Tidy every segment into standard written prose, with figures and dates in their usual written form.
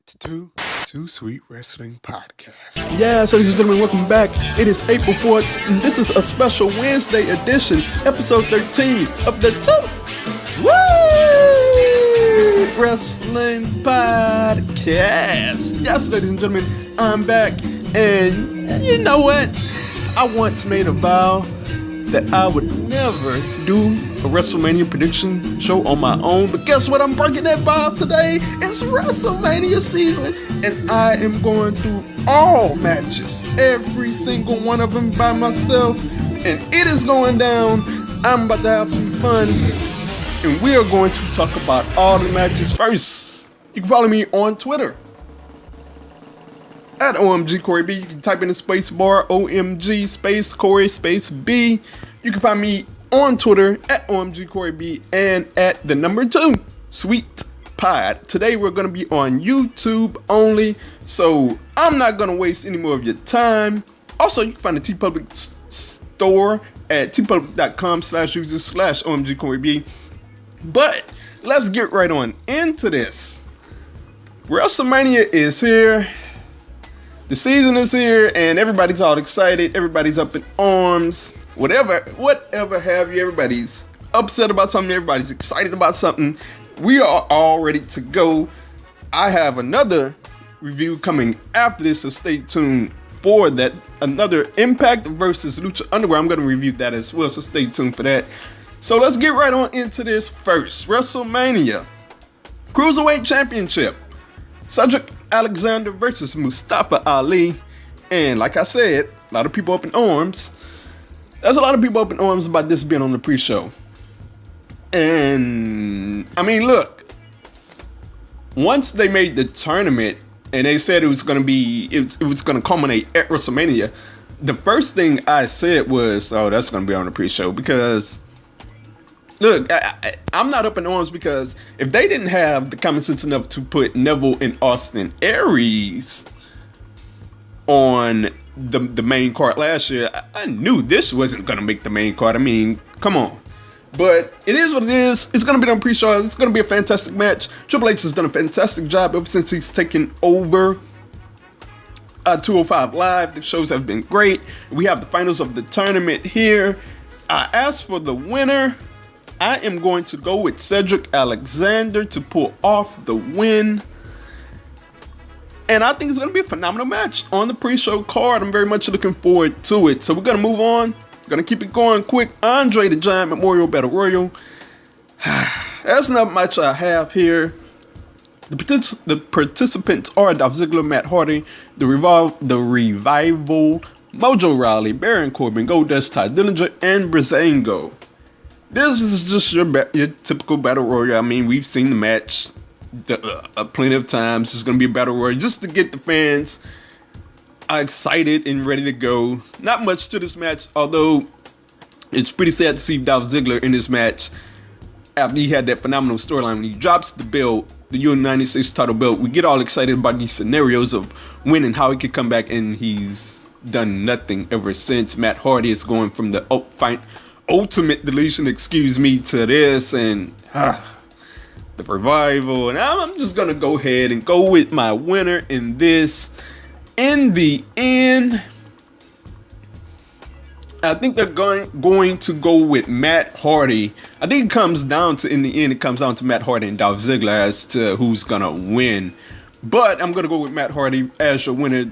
Too Sweet Wrestling Podcast. Yes, ladies and gentlemen, welcome back. It is April 4th, and this is a special Wednesday edition, episode 13 of the Too Sweet Wrestling Podcast. Yes, ladies and gentlemen, I'm back, and you know what? I once made a vow that I would never do a WrestleMania prediction show on my own. But guess what? I'm breaking that vow today. It's WrestleMania season, and I am going through all matches, every single one of them by myself, and it is going down. I'm about to have some fun, and we are going to talk about all the matches first. You can follow me on Twitter at OMG Corey B. You can type in the space bar OMG space Corey space B. You can find me on Twitter at OMG Corey B and at the number 2 Sweet Pod. Today we're going to be on YouTube only, so I'm not going to waste any more of your time. Also, you can find the TeePublic store at tpublic.com/user/OMG Corey B. But let's get right on into this. WrestleMania is here. The season is here, and everybody's all excited. Everybody's up in arms. Whatever have you. Everybody's upset about something. Everybody's excited about something. We are all ready to go. I have another review coming after this, so stay tuned for that. Another Impact versus Lucha Underground. I'm going to review that as well, so stay tuned for that. So let's get right on into this first. WrestleMania Cruiserweight Championship. Cedric Alexander versus Mustafa Ali. And like I said, a lot of people up in arms. There's a lot of people up in arms about this being on the pre-show. And I mean, look, once they made the tournament and they said it was going to culminate at WrestleMania, the first thing I said was, oh, that's going to be on the pre-show. Because look, I'm not up in arms because if they didn't have the common sense enough to put Neville and Austin Aries on the main card last year, I knew this wasn't going to make the main card. I mean, come on. But it is what it is. It's going to be on pre-show. It's going to be a fantastic match. Triple H has done a fantastic job ever since he's taken over 205 Live. The shows have been great. We have the finals of the tournament here. As for the winner, I am going to go with Cedric Alexander to pull off the win. And I think it's going to be a phenomenal match on the pre-show card. I'm very much looking forward to it. So we're going to move on. Going to keep it going quick. Andre the Giant Memorial Battle Royal. That's not much I have here. The participants are Dolph Ziggler, Matt Hardy, the Revival, Mojo Rawley, Baron Corbin, Goldust, Ty Dillinger, and Breezango. This is just your typical battle royal. I mean, we've seen the match plenty of times. It's going to be a battle royal just to get the fans excited and ready to go. Not much to this match, although it's pretty sad to see Dolph Ziggler in this match after he had that phenomenal storyline. When he drops the belt, the United States title belt, we get all excited about these scenarios of when and how he could come back, and he's done nothing ever since. Matt Hardy is going from the ultimate deletion, to this, and the Revival. And I'm just gonna go ahead and go with my winner in this. In the end, I think they're going to go with Matt Hardy. I think it comes down to Matt Hardy and Dolph Ziggler as to who's gonna win. But I'm gonna go with Matt Hardy as your winner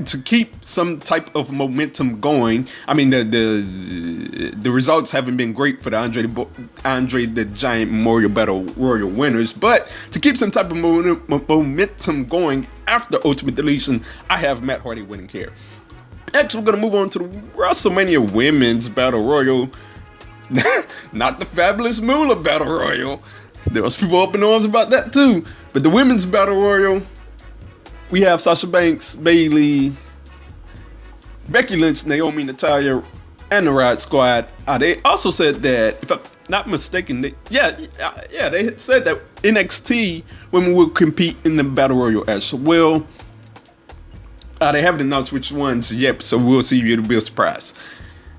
to keep some type of momentum going. I mean, the results haven't been great for the Andre the Giant Memorial Battle Royal winners, but to keep some type of momentum going after Ultimate Deletion, I have Matt Hardy winning here. Next, we're going to move on to the WrestleMania Women's Battle Royal. Not the Fabulous Moolah Battle Royal. There was people up in arms about that too. But the Women's Battle Royal, we have Sasha Banks, Bayley, Becky Lynch, Naomi, Natalya, and the Riot Squad. They also said that, if I'm not mistaken, they said that NXT women will compete in the Battle Royal as well. They haven't announced which ones yet, so we'll see. It'll be a surprise.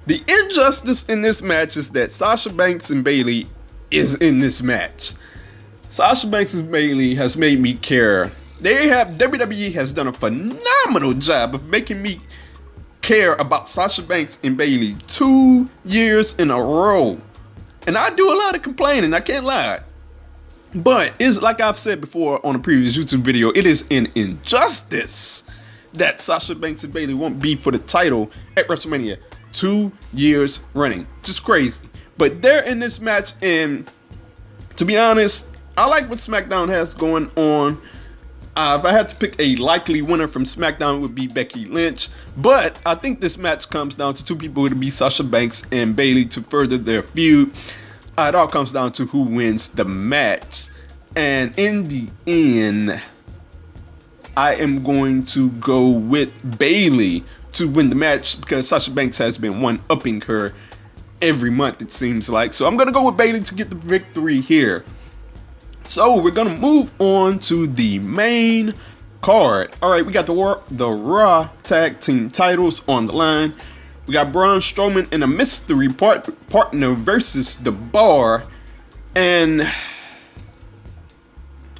The injustice in this match is that Sasha Banks and Bayley is in this match. Sasha Banks and Bayley has made me care WWE has done a phenomenal job of making me care about Sasha Banks and Bayley 2 years in a row. And I do a lot of complaining, I can't lie. But it's like I've said before on a previous YouTube video, it is an injustice that Sasha Banks and Bayley won't be for the title at WrestleMania 2 years running. Just crazy. But they're in this match, and to be honest, I like what SmackDown has going on. If I had to pick a likely winner from SmackDown, it would be Becky Lynch. But I think this match comes down to two people. It would be Sasha Banks and Bayley to further their feud. It all comes down to who wins the match. And in the end, I am going to go with Bayley to win the match because Sasha Banks has been one-upping her every month, it seems like. So I'm going to go with Bayley to get the victory here. So we're going to move on to the main card. All right, we got the Raw Tag Team titles on the line. We got Braun Strowman and a mystery partner versus The Bar. And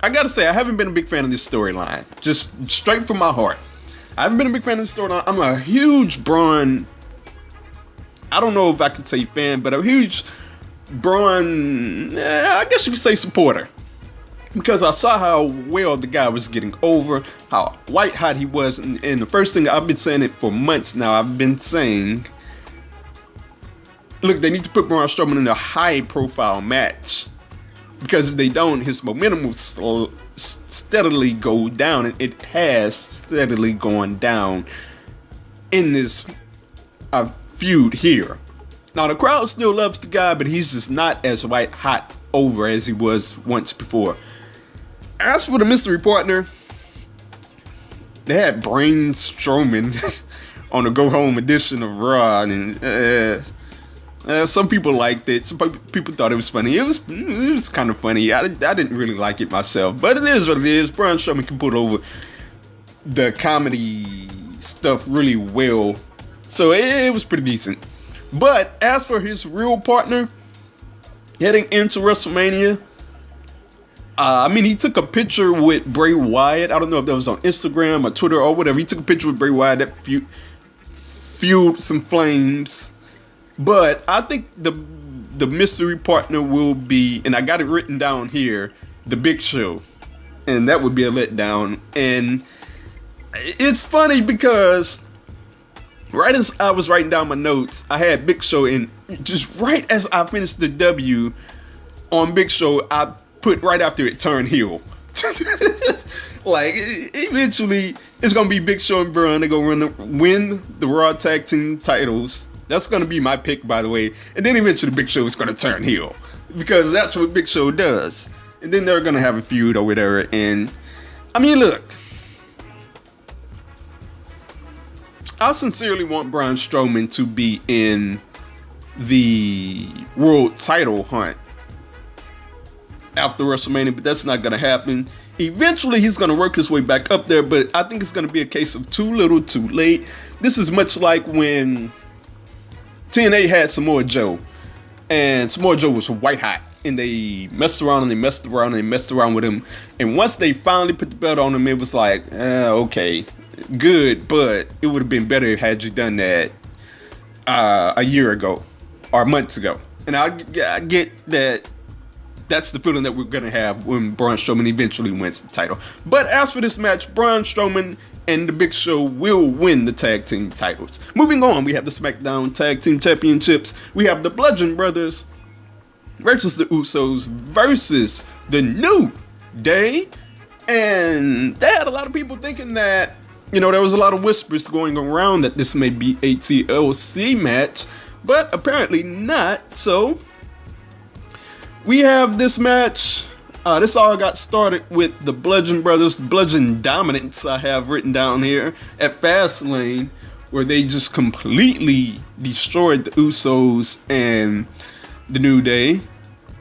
I got to say, I haven't been a big fan of this storyline. Just straight from my heart. I haven't been a big fan of this storyline. I'm a huge Braun, I don't know if I could say fan, but a huge Braun, I guess you could say supporter. Because I saw how well the guy was getting over, how white hot he was. And the first thing, I've been saying it for months now, I've been saying, look, they need to put Braun Strowman in a high profile match. Because if they don't, his momentum will steadily go down. And it has steadily gone down in this feud here. Now, the crowd still loves the guy, but he's just not as white hot over as he was once before. As for the mystery partner, they had Braun Strowman on the Go Home edition of Raw, and some people liked it. Some people thought it was funny. It was kind of funny. I didn't really like it myself, but it is what it is. Braun Strowman can put over the comedy stuff really well, so it was pretty decent. But as for his real partner, heading into WrestleMania, he took a picture with Bray Wyatt. I don't know if that was on Instagram or Twitter or whatever. He took a picture with Bray Wyatt that fueled some flames. But I think the mystery partner will be, and I got it written down here, the Big Show. And that would be a letdown. And it's funny because right as I was writing down my notes, I had Big Show, and just right as I finished the W on Big Show, I put right after it turn heel. Like, eventually, it's going to be Big Show and Braun. They're going to win the Raw Tag Team titles. That's going to be my pick, by the way. And then eventually Big Show is going to turn heel. Because that's what Big Show does. And then they're going to have a feud or whatever. And, look. I sincerely want Braun Strowman to be in the world title hunt after WrestleMania, but that's not going to happen. Eventually, he's going to work his way back up there, but I think it's going to be a case of too little, too late. This is much like when TNA had Samoa Joe, and Samoa Joe was white hot, and they messed around and they messed around and they messed around with him, and once they finally put the belt on him, it was like, okay, good, but it would have been better had you done that a year ago or months ago. And I get that. That's the feeling that we're going to have when Braun Strowman eventually wins the title. But as for this match, Braun Strowman and the Big Show will win the tag team titles. Moving on, we have the SmackDown Tag Team Championships. We have the Bludgeon Brothers versus the Usos versus the New Day. And they had a lot of people thinking that, there was a lot of whispers going around that this may be a TLC match. But apparently not, so we have this match. This all got started with the Bludgeon Brothers, Bludgeon Dominance, I have written down here, at Fastlane, where they just completely destroyed the Usos and the New Day.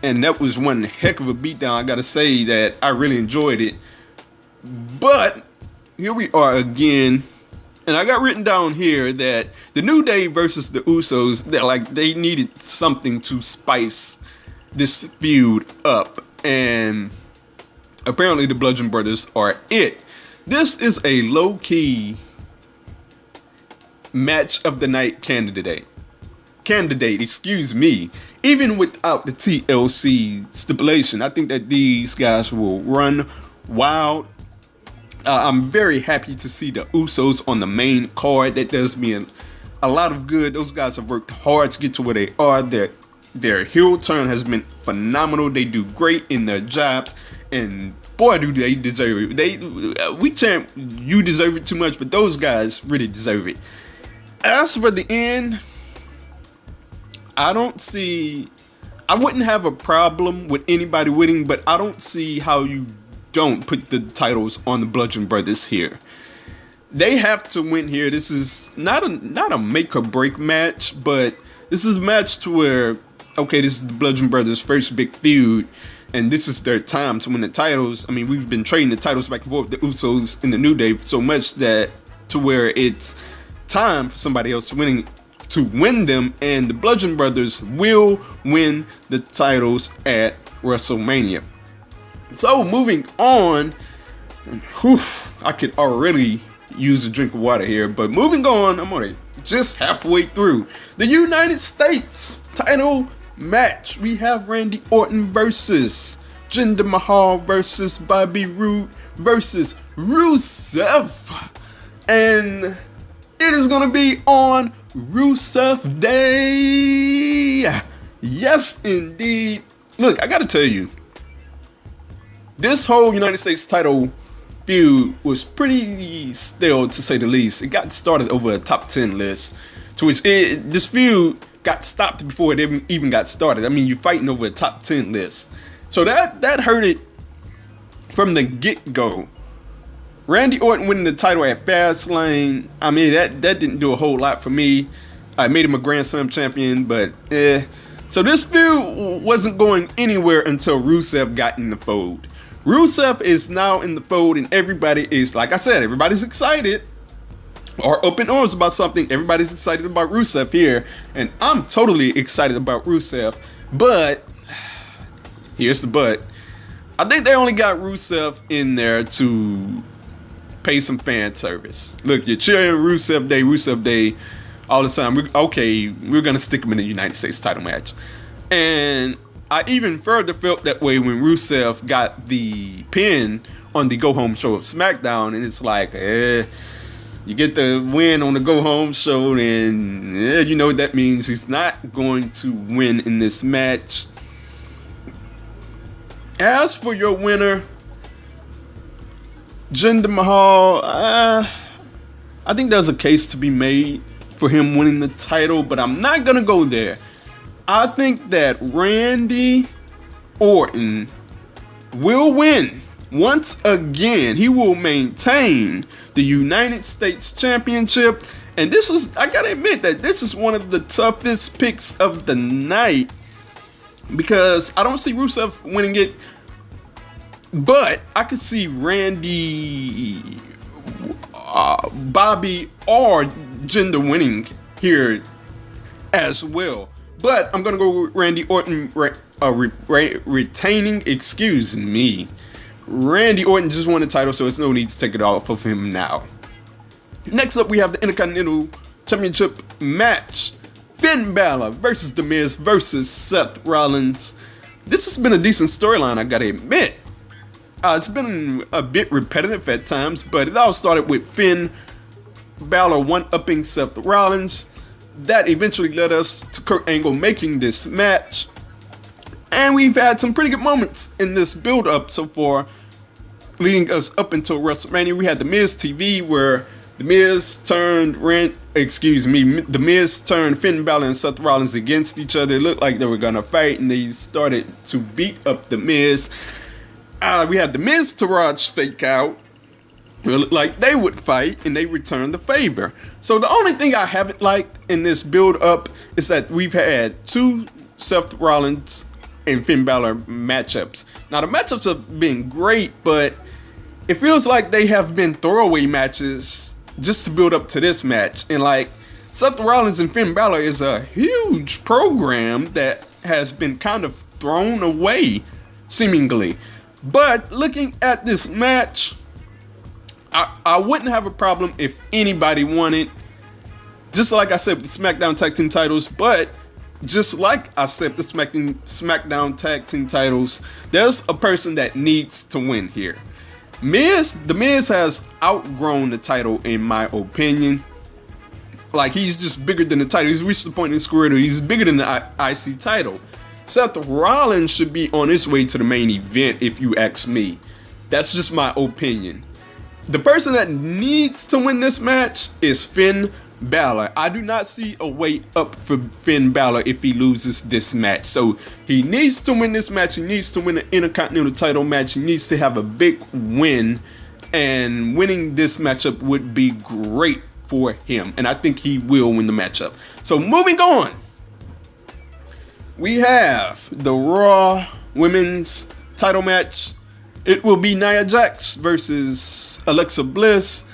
And that was one heck of a beatdown. I gotta say that I really enjoyed it. But here we are again. And I got written down here that the New Day versus the Usos, they needed something to spice this feud up, and apparently the Bludgeon Brothers are it. This is a low-key match of the night candidate. Excuse me. Even without the TLC stipulation, I think that these guys will run wild. I'm very happy to see the Usos on the main card. That does me a lot of good. Those guys have worked hard to get to where they are. Their heel turn has been phenomenal. They do great in their jobs, and boy, do they deserve it. We chant you deserve it too much, but those guys really deserve it. As for the end, I wouldn't have a problem with anybody winning, but I don't see how you don't put the titles on the Bludgeon Brothers here. They have to win here. This is not a make or break match, but this is a match to where, okay, this is the Bludgeon Brothers' first big feud, and this is their time to win the titles. I mean, we've been trading the titles back and forth, the Usos and the New Day, so much that to where it's time for somebody else to win them, and the Bludgeon Brothers will win the titles at WrestleMania. So moving on, I could already use a drink of water here, but moving on, I'm already just halfway through the United States title match. We have Randy Orton versus Jinder Mahal versus Bobby Roode versus Rusev, and it is gonna be on Rusev Day. Yes, indeed. Look, I gotta tell you, this whole United States title feud was pretty stale, to say the least. It got started over a top 10 list, to which this feud got stopped before it even got started. I mean, you're fighting over a top 10 list. So that hurt it from the get-go. Randy Orton winning the title at Fastlane, I mean, that didn't do a whole lot for me. I made him a Grand Slam champion, but So this feud wasn't going anywhere until Rusev got in the fold. Rusev is now in the fold, and everybody is, like I said, everybody's excited or up in arms about something. Everybody's excited about Rusev here, and I'm totally excited about Rusev. But here's the but. I think they only got Rusev in there to pay some fan service. Look, you're cheering Rusev Day all the time. We're gonna stick him in the United States title match, and I even further felt that way when Rusev got the pin on the Go Home show of SmackDown, and it's like, you get the win on the Go Home show, and you know what that means. He's not going to win in this match. As for your winner, Jinder Mahal, I think there's a case to be made for him winning the title, but I'm not going to go there. I think that Randy Orton will win once again. He will maintain the United States Championship. And I gotta admit that this is one of the toughest picks of the night, because I don't see Rusev winning it, but I could see Randy, Bobby, or Jinder winning here as well. But I'm going to go with Randy Orton retaining. Excuse me. Randy Orton just won the title, so there's no need to take it off of him now. Next up, we have the Intercontinental Championship match. Finn Balor versus The Miz versus Seth Rollins. This has been a decent storyline, I got to admit. It's been a bit repetitive at times, but it all started with Finn Balor one-upping Seth Rollins. That eventually led us to Kurt Angle making this match. And we've had some pretty good moments in this build-up so far, leading us up until WrestleMania. We had the Miz TV, where the Miz turned Finn Balor and Seth Rollins against each other. It looked like they were gonna fight, and they started to beat up the Miz. We had the Miz Taraj fake out. It looked like they would fight, and they returned the favor. So the only thing I haven't liked in this build-up is that we've had two Seth Rollins and Finn Balor matchups. Now, the matchups have been great, but it feels like they have been throwaway matches just to build up to this match. And like, Seth Rollins and Finn Balor is a huge program that has been kind of thrown away, seemingly. But looking at this match, I wouldn't have a problem if anybody won it. Just like I said with the SmackDown Tag Team titles, but just like I said the SmackDown Tag Team titles, there's a person that needs to win here. The Miz has outgrown the title in my opinion. Like, he's just bigger than the title. He's reached the point in his career that he's bigger than the IC title. Seth Rollins should be on his way to the main event, if you ask me. That's just my opinion. The person that needs to win this match is Finn Balor. I do not see a way up for Finn Balor if he loses this match. So he needs to win this match. He needs to win an Intercontinental title match. He needs to have a big win. And winning this matchup would be great for him. And I think he will win the matchup. So moving on. We have the Raw Women's title match. It will be Nia Jax versus Alexa Bliss.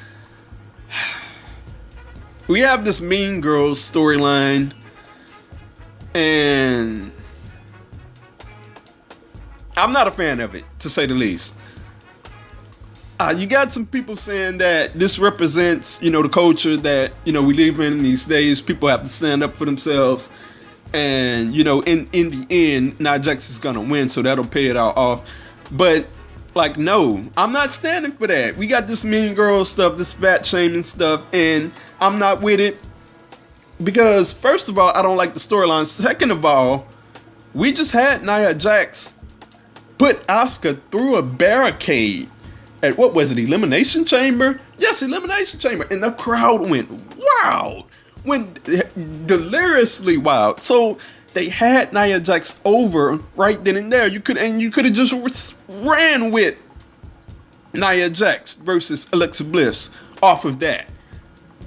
We have this Mean Girls storyline, and I'm not a fan of it, to say the least. You got some people saying that this represents, the culture that, we live in these days. People have to stand up for themselves. And, in the end, Nia Jax is going to win, so that'll pay it all off. But, no, I'm not standing for that. We got this Mean Girl stuff, this fat shaming stuff, and I'm not with it. Because, first of all, I don't like the storyline. Second of all, we just had Nia Jax put Asuka through a barricade at, what was it, Elimination Chamber? Yes, Elimination Chamber. And the crowd went wild. Went deliriously wild. So they had Nia Jax over right then and there. You could have just ran with Nia Jax versus Alexa Bliss off of that,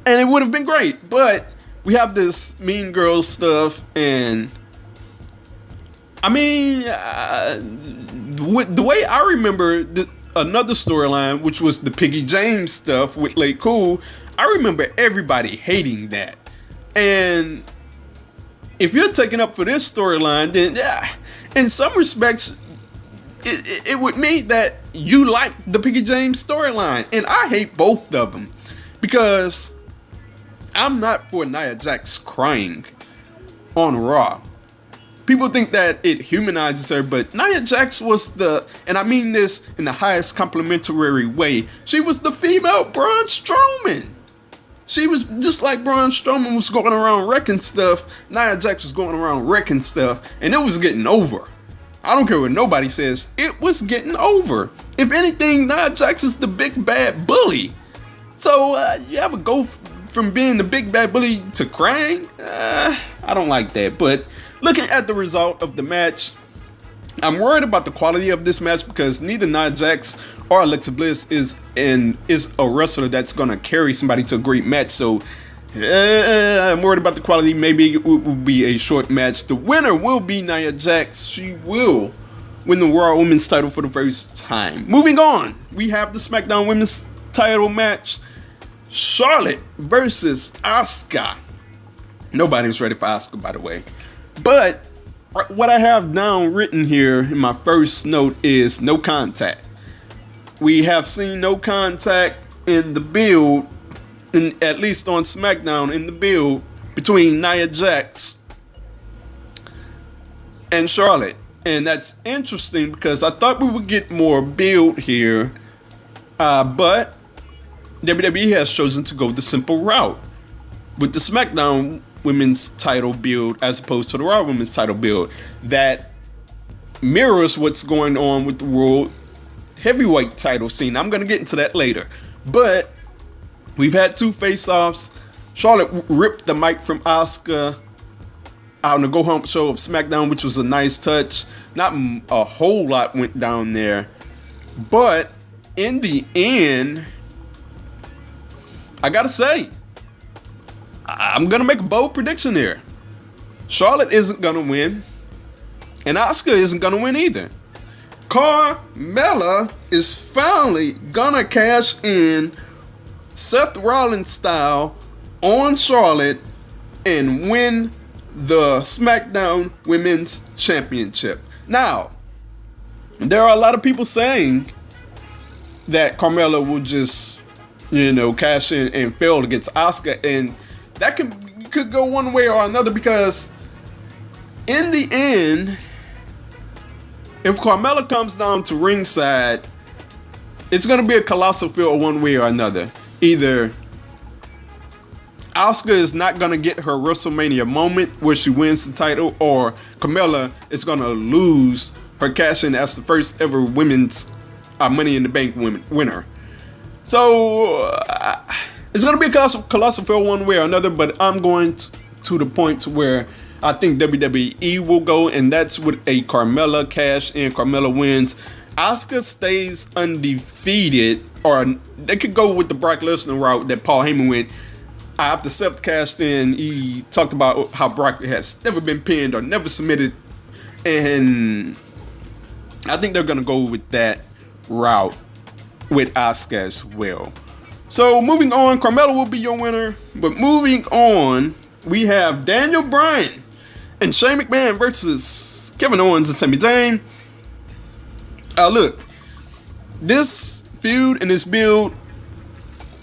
and it would have been great. But we have this Mean Girls stuff, and I mean, the way I remember another storyline, which was the Piggy James stuff with Late Cool, I remember everybody hating that. And if you're taking up for this storyline, then in some respects, it would mean that you like the Piggy James storyline. And I hate both of them because I'm not for Nia Jax crying on Raw. People think that it humanizes her, but Nia Jax was and I mean this in the highest complimentary way, she was the female Braun Strowman. She was just like Braun Strowman was going around wrecking stuff. Nia Jax was going around wrecking stuff, and it was getting over. I don't care what nobody says. It was getting over. If anything, Nia Jax is the big bad bully. So you ever go from being the big bad bully to crying? I don't like that. But looking at the result of the match, I'm worried about the quality of this match because neither Nia Jax or Alexa Bliss is a wrestler that's gonna carry somebody to a great match. So I'm worried about the quality. Maybe it will be a short match. The winner will be Nia Jax. She will win the Raw Women's title for the first time. Moving on, we have the SmackDown Women's title match: Charlotte versus Asuka. Nobody's ready for Asuka, by the way. But what I have down written here in my first note is no contact. We have seen no contact in the build, at least on SmackDown, in the build between Nia Jax and Charlotte. And that's interesting because I thought we would get more build here. But WWE has chosen to go the simple route with the SmackDown Women's title build as opposed to the Raw Women's title build that mirrors what's going on with the World Heavyweight title scene. I'm going to get into that later. But we've had two face-offs. Charlotte ripped the mic from Asuka out on the Go Home show of SmackDown, which was a nice touch. Not a whole lot went down there. But in the end, I got to say, I'm going to make a bold prediction here. Charlotte isn't going to win, and Asuka isn't going to win either. Carmella is finally going to cash in Seth Rollins style on Charlotte and win the SmackDown Women's Championship. Now, there are a lot of people saying that Carmella will just cash in and failed against Asuka, and that could go one way or another, because in the end, if Carmella comes down to ringside, it's going to be a colossal fail one way or another. Either Asuka is not going to get her WrestleMania moment where she wins the title, or Carmella is going to lose her cash in as the first ever women's Money in the Bank winner. So it's going to be a colossal fail one way or another, but I'm going to the point where I think WWE will go, and that's with a Carmella cash in. Carmella wins. Asuka stays undefeated, or they could go with the Brock Lesnar route that Paul Heyman went. After Seth cashed in, he talked about how Brock has never been pinned or never submitted, and I think they're going to go with that route with Asuka as well. So moving on, Carmella will be your winner, but moving on, we have Daniel Bryan and Shane McMahon versus Kevin Owens and Sami Zayn. Look, this feud and this build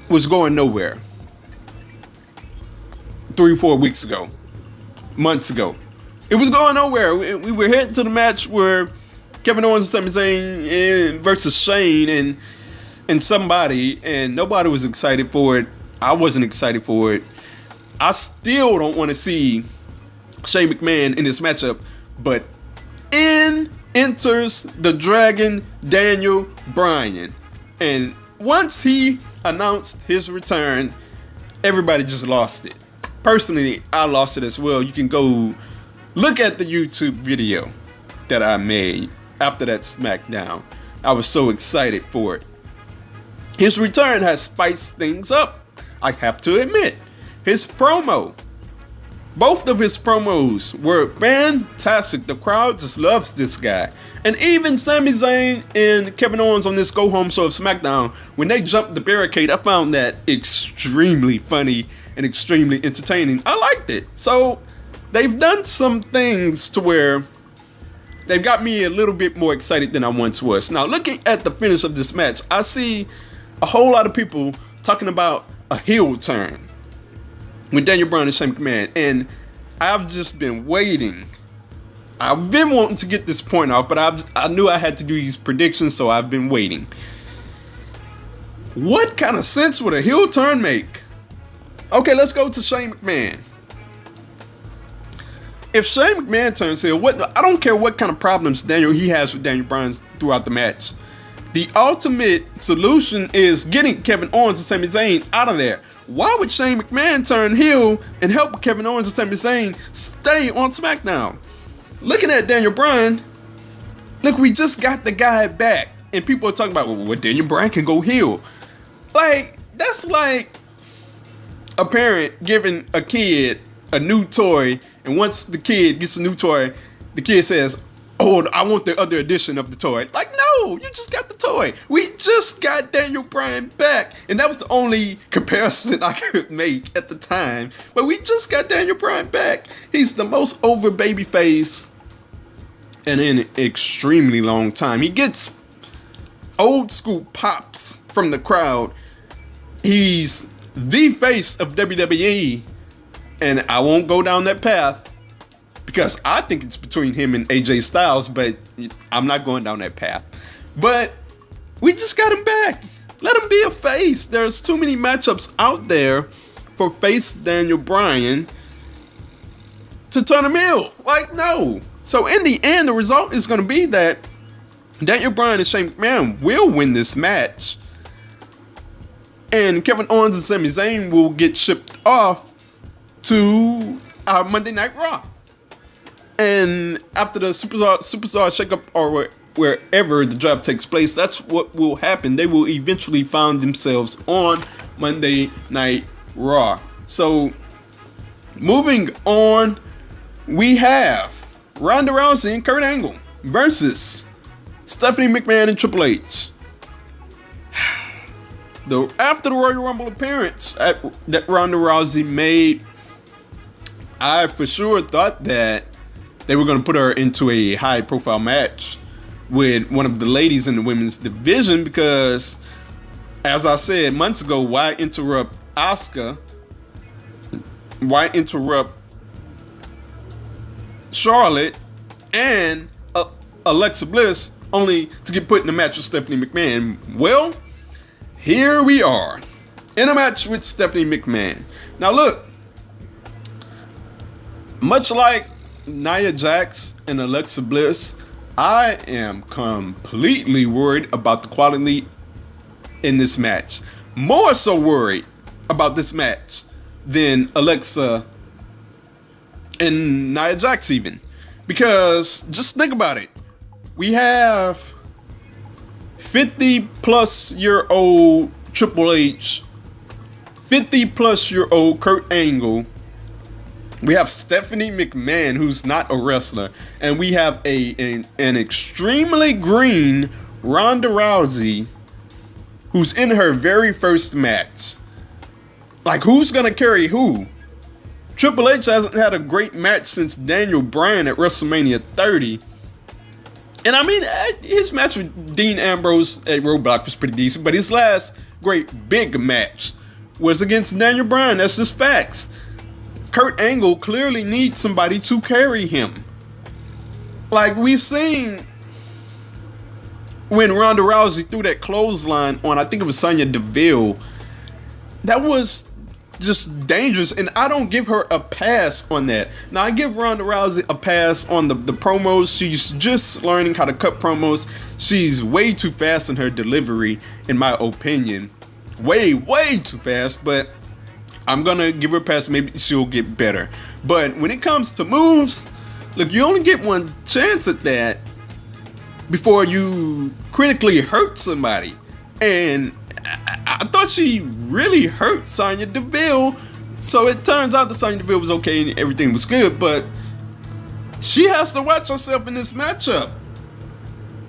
was going nowhere 3-4 weeks ago, months ago. It was going nowhere. We were heading to the match where Kevin Owens and Sami Zayn versus Shane and somebody, and nobody was excited for it. I wasn't excited for it. I still don't want to see Shane McMahon in this matchup, but in enters the Dragon, Daniel Bryan. And once he announced his return, everybody just lost it. Personally, I lost it as well. You can go look at the YouTube video that I made after that SmackDown. I was so excited for it. His return has spiced things up, I have to admit. His promo, both of his promos were fantastic. The crowd just loves this guy. And even Sami Zayn and Kevin Owens on this go home show of SmackDown, when they jumped the barricade, I found that extremely funny and extremely entertaining. I liked it. So they've done some things to where they've got me a little bit more excited than I once was. Now, looking at the finish of this match, I see a whole lot of people talking about a heel turn with Daniel Bryan and Shane McMahon, and I've just been waiting. I've been wanting to get this point off, but I knew I had to do these predictions, so I've been waiting. What kind of sense would a heel turn make? Okay, let's go to Shane McMahon. If Shane McMahon turns heel, I don't care what kind of problems he has with Daniel Bryan throughout the match. The ultimate solution is getting Kevin Owens and Sami Zayn out of there. Why would Shane McMahon turn heel and help Kevin Owens and Sami Zayn stay on SmackDown? Looking at Daniel Bryan, look, we just got the guy back, and people are talking about, well, Daniel Bryan can go heel. Like, that's like a parent giving a kid a new toy, and once the kid gets a new toy, the kid says, oh, I want the other edition of the toy. Like, no, you just got the toy. We just got Daniel Bryan back. And that was the only comparison I could make at the time. But we just got Daniel Bryan back. He's the most over babyface in an extremely long time. He gets old school pops from the crowd. He's the face of WWE. And I won't go down that path, because I think it's between him and AJ Styles, but I'm not going down that path. But we just got him back. Let him be a face. There's too many matchups out there for face Daniel Bryan to turn him heel. Like, no. So in the end, the result is going to be that Daniel Bryan and Shane McMahon will win this match, and Kevin Owens and Sami Zayn will get shipped off to Monday Night Raw. And after the superstar shakeup, or wherever the draft takes place, that's what will happen. They will eventually find themselves on Monday Night Raw. So, moving on, we have Ronda Rousey and Kurt Angle versus Stephanie McMahon and Triple H. After the Royal Rumble appearance that Ronda Rousey made, I for sure thought that they were going to put her into a high-profile match with one of the ladies in the women's division, because as I said months ago, why interrupt Asuka? Why interrupt Charlotte and Alexa Bliss only to get put in a match with Stephanie McMahon? Well, here we are in a match with Stephanie McMahon. Now look, much like Nia Jax and Alexa Bliss, I am completely worried about the quality in this match. More so worried about this match than Alexa and Nia Jax even. Because just think about it. We have 50-plus-year-old Triple H, 50-plus-year-old Kurt Angle. We have Stephanie McMahon, who's not a wrestler, and we have an extremely green Ronda Rousey, who's in her very first match. Like, who's gonna carry who? Triple H hasn't had a great match since Daniel Bryan at WrestleMania 30. And I mean, his match with Dean Ambrose at Roadblock was pretty decent, but his last great big match was against Daniel Bryan. That's just facts. Kurt Angle clearly needs somebody to carry him. Like we seen when Ronda Rousey threw that clothesline on, I think it was Sonya Deville. That was just dangerous, and I don't give her a pass on that. Now, I give Ronda Rousey a pass on the promos. She's just learning how to cut promos. She's way too fast in her delivery, in my opinion. Way too fast, but I'm gonna give her a pass. Maybe she'll get better. But when it comes to moves, look, you only get one chance at that before you critically hurt somebody. And I thought she really hurt Sonya Deville. So it turns out that Sonya Deville was okay and everything was good, but she has to watch herself in this matchup.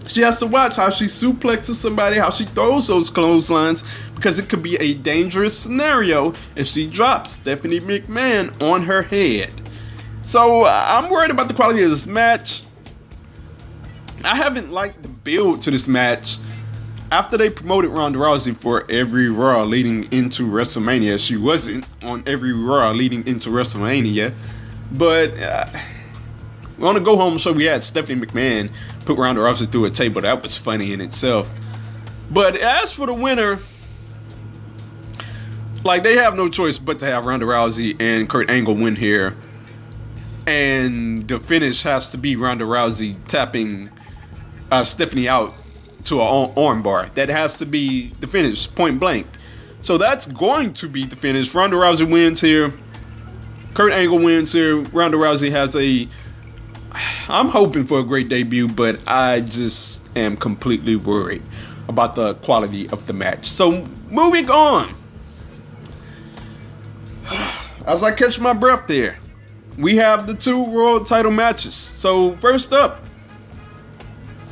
She has to watch how she suplexes somebody, how she throws those clotheslines, because it could be a dangerous scenario if she drops Stephanie McMahon on her head. So I'm worried about the quality of this match. I haven't liked the build to this match. After they promoted Ronda Rousey for every Raw leading into WrestleMania, she wasn't on every Raw leading into WrestleMania. But on the Go Home show, we had Stephanie McMahon put Ronda Rousey through a table. That was funny in itself. But as for the winner, like, they have no choice but to have Ronda Rousey and Kurt Angle win here. And the finish has to be Ronda Rousey tapping Stephanie out to an arm bar. That has to be the finish, point blank. So that's going to be the finish. Ronda Rousey wins here. Kurt Angle wins here. Ronda Rousey has I'm hoping for a great debut, but I just am completely worried about the quality of the match. So moving on. As I catch my breath there, we have the two world title matches. So first up,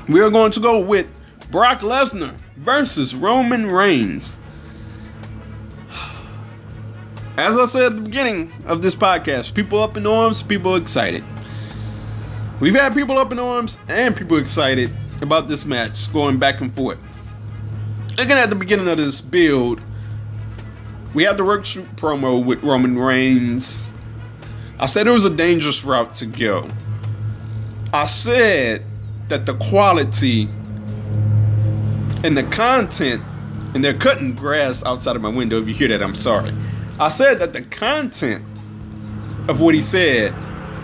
we are going to go with Brock Lesnar versus Roman Reigns. As I said at the beginning of this podcast, people up in arms, people excited. We've had people up in arms and people excited about this match going back and forth. Looking at the beginning of this build, we had the work shoot promo with Roman Reigns. I said it was a dangerous route to go. I said that the quality and the content, and they're cutting grass outside of my window. If you hear that, I'm sorry. I said that the content of what he said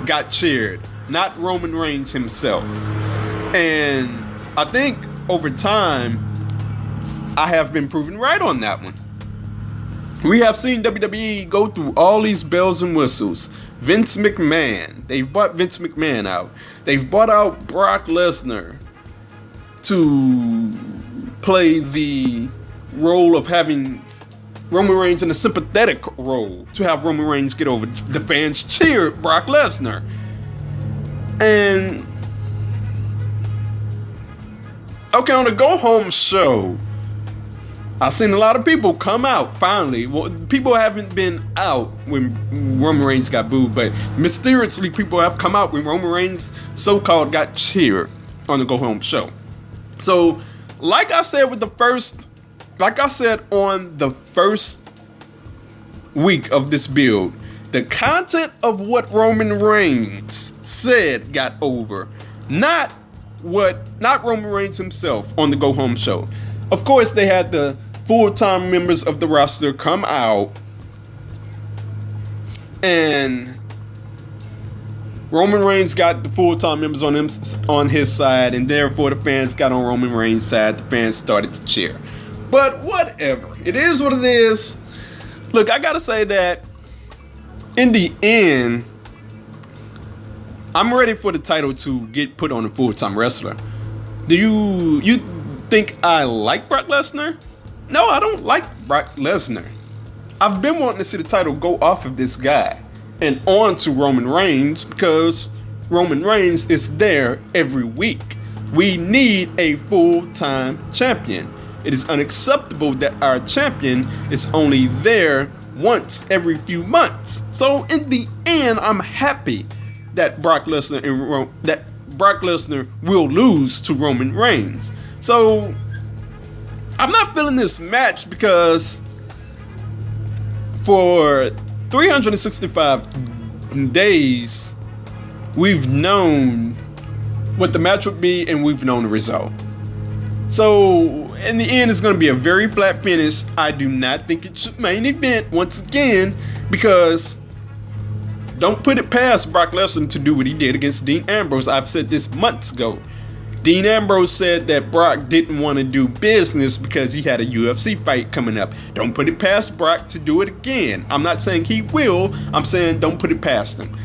got cheered, not Roman Reigns himself. And I think over time, I have been proven right on that one. We have seen WWE go through all these bells and whistles. Vince McMahon, they've bought Vince McMahon out. They've bought out Brock Lesnar to play the role of having Roman Reigns in a sympathetic role, to have Roman Reigns get over. The fans cheered Brock Lesnar. And okay, on the Go Home show, I've seen a lot of people come out finally. Well, people haven't been out when Roman Reigns got booed, but mysteriously people have come out when Roman Reigns so-called got cheered on the Go Home show. So, like I said with the first like I said on the first week of this build, the content of what Roman Reigns said got over, not Roman Reigns himself on the Go Home show. Of course, they had the full-time members of the roster come out, and Roman Reigns got the full-time members on his side, and therefore the fans got on Roman Reigns' side. The fans started to cheer. But whatever. It is what it is. Look, I gotta say that in the end, I'm ready for the title to get put on a full-time wrestler. Do you think I like Brock Lesnar? No, I don't like Brock Lesnar. I've been wanting to see the title go off of this guy and on to Roman Reigns, because Roman Reigns is there every week. We need a full-time champion. It is unacceptable that our champion is only there once every few months. So in the end, I'm happy that Brock Lesnar will lose to Roman Reigns. So I'm not feeling this match, because for 365 days we've known what the match would be, and we've known the result. So in the end, it's going to be a very flat finish. I do not think it should main event once again, because don't put it past Brock Lesnar to do what he did against Dean Ambrose. I've said this months ago. Dean Ambrose said that Brock didn't want to do business because he had a UFC fight coming up. Don't put it past Brock to do it again. I'm not saying he will. I'm saying don't put it past him.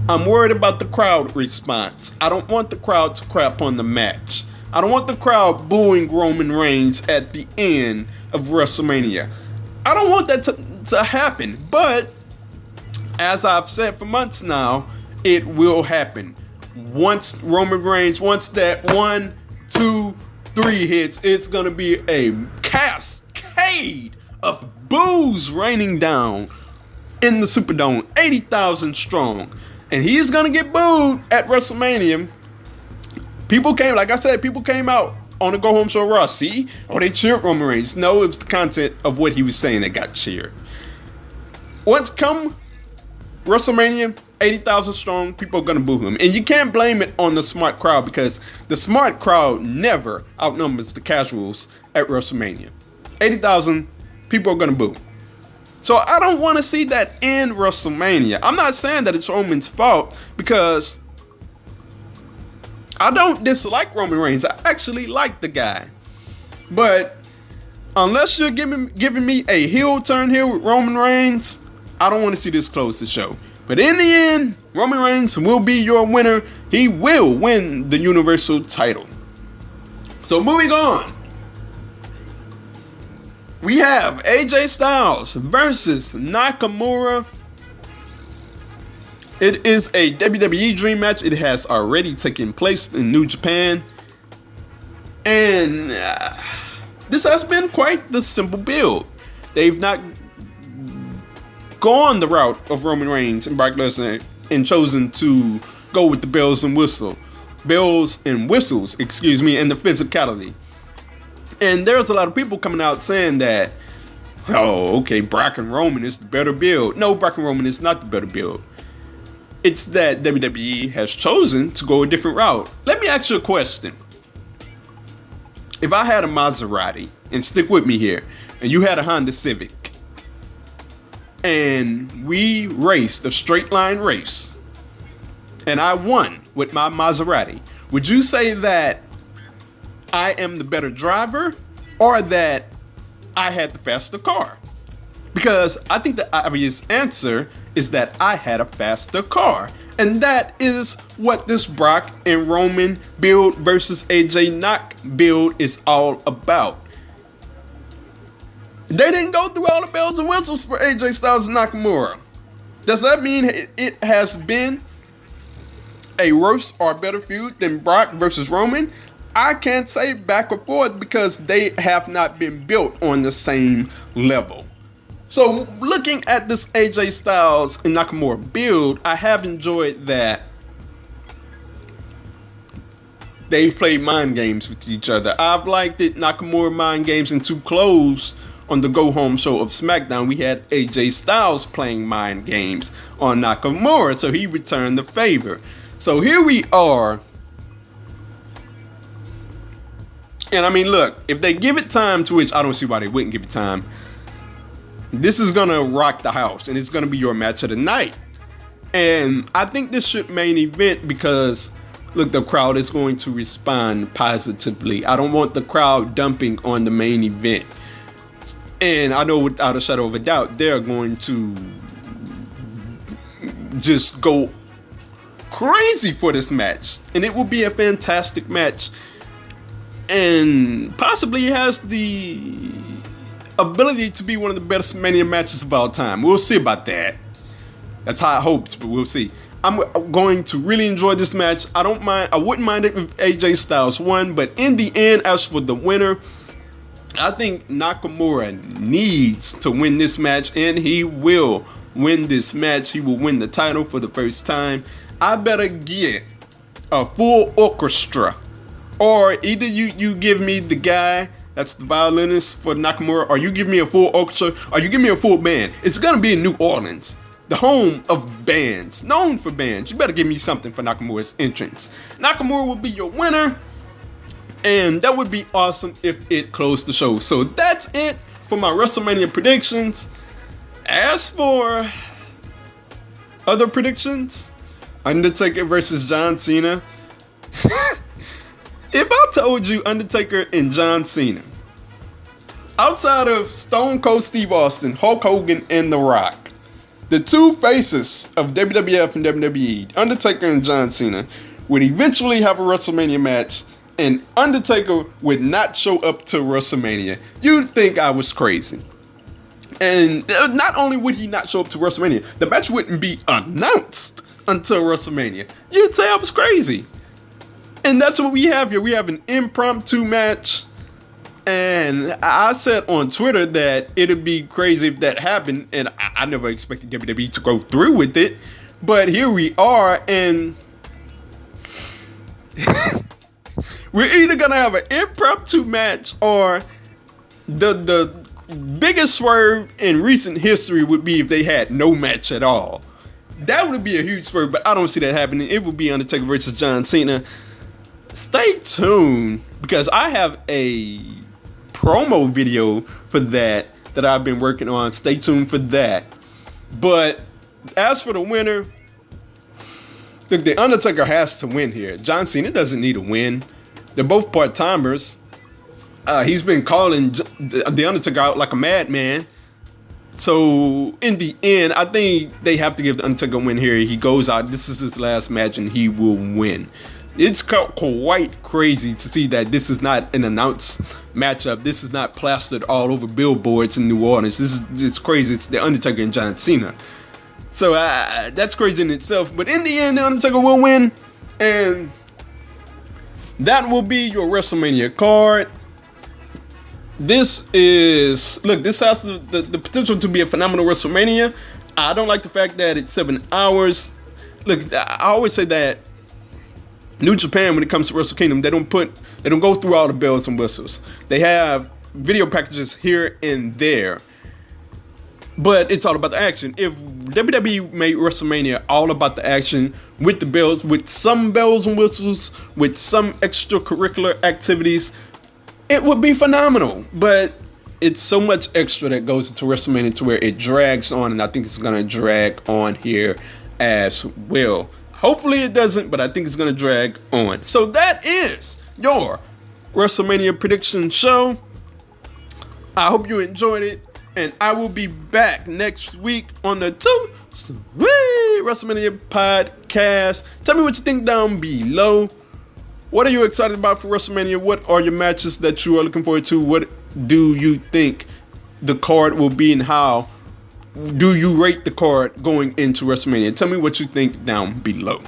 I'm worried about the crowd response. I don't want the crowd to crap on the match. I don't want the crowd booing Roman Reigns at the end of WrestleMania. I don't want that to happen. But as I've said for months now, it will happen. Once Roman Reigns, once that 1, 2, 3 hits, it's going to be a cascade of boos raining down in the Superdome, 80,000 strong. And he's going to get booed at WrestleMania. People came out on the Go Home Show Raw. See? Oh, they cheered Roman Reigns. No, it was the content of what he was saying that got cheered. Once come WrestleMania, 80,000 strong, people are going to boo him. And you can't blame it on the smart crowd, because the smart crowd never outnumbers the casuals at WrestleMania. 80,000 people are going to boo. So I don't want to see that in WrestleMania. I'm not saying that it's Roman's fault, because I don't dislike Roman Reigns. I actually like the guy. But unless you're giving me a heel turn here with Roman Reigns, I don't want to see this close the show. But in the end, Roman Reigns will be your winner. He will win the Universal title. So moving on, we have AJ Styles versus Nakamura. It is a WWE Dream match. It has already taken place in New Japan. And this has been quite the simple build. They've not gone the route of Roman Reigns and Brock Lesnar and chosen to go with the bells and whistles, and the physicality. And there's a lot of people coming out saying that, oh, okay, Brock and Roman is the better build. No, Brock and Roman is not the better build. It's that WWE has chosen to go a different route. Let me ask you a question. If I had a Maserati, and stick with me here, and you had a Honda Civic, and we raced a straight line race, and I won with my Maserati, would you say that I am the better driver, or that I had the faster car? Because I think the obvious answer is that I had a faster car. And that is what this Brock and Roman build versus AJ Knock build is all about. They didn't go through all the bells and whistles for AJ Styles and Nakamura. Does that mean it has been a worse or better feud than Brock versus Roman? I can't say back or forth, because they have not been built on the same level. So looking at this AJ Styles and Nakamura build, I have enjoyed that they've played mind games with each other. I've liked it. Nakamura mind games, and to close on the Go Home show of SmackDown, we had AJ Styles playing mind games on Nakamura, so he returned the favor. So here we are. And I mean, look, if they give it time, to which I don't see why they wouldn't give it time, this is going to rock the house, and it's going to be your match of the night. And I think this should main event because, look, the crowd is going to respond positively. I don't want the crowd dumping on the main event. And I know without a shadow of a doubt, they're going to just go crazy for this match. And it will be a fantastic match. And possibly it has the ability to be one of the best Mania matches of all time. We'll see about that. That's how I hoped, but we'll see. I'm going to really enjoy this match. I wouldn't mind it if AJ Styles won, but in the end, as for the winner, I think Nakamura needs to win this match, and he will win this match. He will win the title for the first time. I better get a full orchestra, or either you give me the guy that's the violinist for Nakamura, or you give me a full orchestra, or you give me a full band. It's gonna be in New Orleans, the home of bands, known for bands. You better give me something for Nakamura's entrance. Nakamura will be your winner, and that would be awesome if it closed the show. So that's it for my WrestleMania predictions. As for other predictions, Undertaker versus John Cena. If I told you Undertaker and John Cena, outside of Stone Cold Steve Austin, Hulk Hogan, and The Rock, the two faces of WWF and WWE, Undertaker and John Cena, would eventually have a WrestleMania match, and Undertaker would not show up to WrestleMania, you'd think I was crazy. And not only would he not show up to WrestleMania, the match wouldn't be announced until WrestleMania. You'd say I was crazy. And that's what we have here. We have an impromptu match. And I said on Twitter that it'd be crazy if that happened. And I never expected WWE to go through with it. But here we are. And we're either going to have an impromptu match, or the biggest swerve in recent history would be if they had no match at all. That would be a huge swerve, but I don't see that happening. It would be Undertaker versus John Cena. Stay tuned, because I have a promo video for that I've been working on. Stay tuned for that. But as for the winner, look, the Undertaker has to win here. John Cena doesn't need a win. They're both part-timers. He's been calling the Undertaker out like a madman. So in the end, I think they have to give the Undertaker a win here. He goes out. This is his last match, and he will win. It's quite crazy to see that this is not an announced matchup. This is not plastered all over billboards in New Orleans. It's crazy. It's the Undertaker and John Cena. So that's crazy in itself. But in the end, the Undertaker will win, and that will be your WrestleMania card. This has the potential to be a phenomenal WrestleMania. I don't like the fact that it's 7 hours. Look, I always say that New Japan, when it comes to Wrestle Kingdom, they don't go through all the bells and whistles. They have video packages here and there, but it's all about the action. If WWE made WrestleMania all about the action, with the bells, with some bells and whistles, with some extracurricular activities, it would be phenomenal. But it's so much extra that goes into WrestleMania to where it drags on, and I think it's going to drag on here as well. Hopefully it doesn't, but I think it's going to drag on. So that is your WrestleMania prediction show. I hope you enjoyed it, and I will be back next week on the Too Sweet WrestleMania podcast. Tell me what you think down below. What are you excited about for WrestleMania? What are your matches that you are looking forward to? What do you think the card will be, and how do you rate the card going into WrestleMania? Tell me what you think down below.